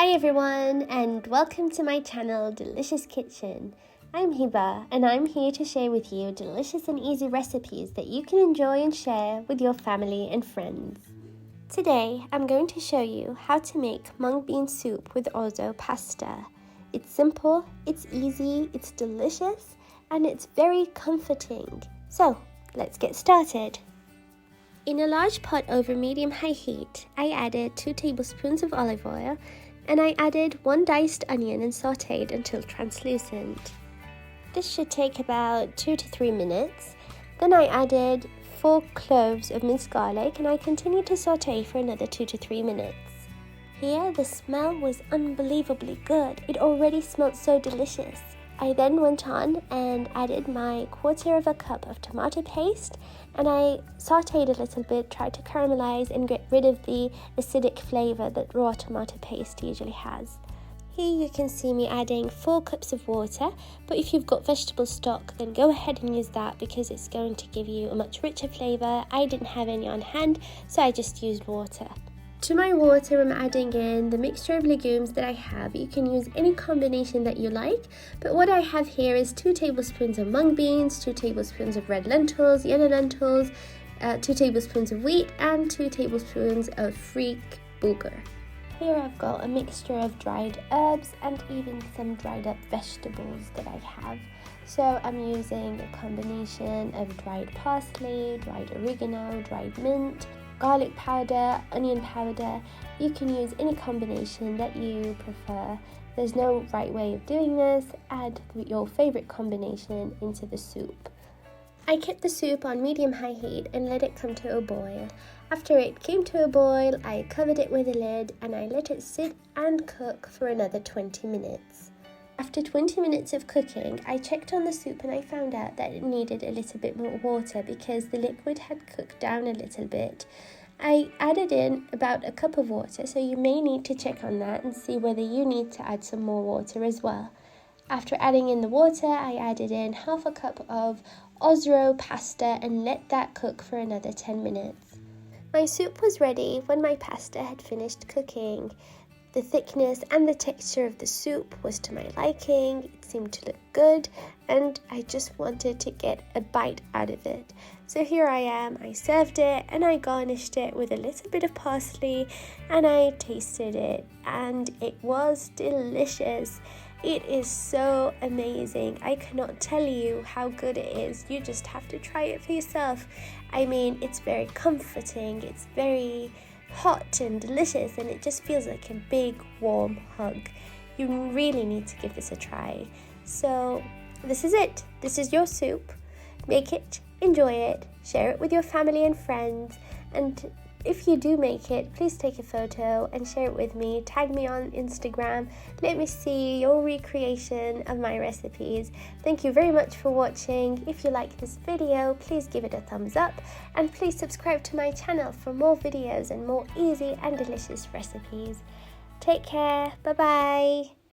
Hi everyone, and welcome to my channel Delicious Kitchen. I'm Hiba and I'm here to share with you delicious and easy recipes that you can enjoy and share with your family and friends. Today I'm going to show you how to make mung bean soup with orzo pasta. It's simple, it's easy, it's delicious, and it's very comforting. So let's get started. In a large pot over medium-high heat, I added 2 tablespoons of olive oil and I added 1 diced onion and sauteed until translucent. This should take about 2 to 3 minutes. Then I added 4 cloves of minced garlic and I continued to saute for another 2 to 3 minutes. Here the smell was unbelievably good. It already smelled so delicious. I then went on and added my 1/4 cup of tomato paste and I sauteed a little bit, tried to caramelize and get rid of the acidic flavor that raw tomato paste usually has. Here you can see me adding 4 cups of water, but if you've got vegetable stock then go ahead and use that because it's going to give you a much richer flavor. I didn't have any on hand, so I just used water. To my water, I'm adding in the mixture of legumes that I have. You can use any combination that you like, but what I have here is 2 tablespoons of mung beans, 2 tablespoons of red lentils, yellow lentils, 2 tablespoons of wheat, and 2 tablespoons of firik bulgur. Here I've got a mixture of dried herbs and even some dried up vegetables that I have. So I'm using a combination of dried parsley, dried oregano, dried mint, garlic powder, onion powder. You can use any combination that you prefer. There's no right way of doing this. Add your favorite combination into the soup. I kept the soup on medium-high heat and let it come to a boil. After it came to a boil, I covered it with a lid and I let it sit and cook for another 20 minutes. After 20 minutes of cooking, I checked on the soup and I found out that it needed a little bit more water because the liquid had cooked down a little bit. I added in about 1 cup of water, so you may need to check on that and see whether you need to add some more water as well. After adding in the water, I added in 1/2 cup of orzo pasta and let that cook for another 10 minutes. My soup was ready when my pasta had finished cooking. The thickness and the texture of the soup was to my liking. It seemed to look good and I just wanted to get a bite out of it. So here I am, I served it and I garnished it with a little bit of parsley and I tasted it and it was delicious. It is so amazing. I cannot tell you how good it is. You just have to try it for yourself. I mean, it's very comforting, it's very hot and delicious, and it just feels like a big warm hug. You really need to give this a try. So this is it. This is your soup. Make it, enjoy it, share it with your family and friends, and if you do make it, please take a photo and share it with me. Tag me on Instagram. Let me see your recreation of my recipes. Thank you very much for watching. If you like this video, please give it a thumbs up and please subscribe to my channel for more videos and more easy and delicious recipes. Take care. Bye bye.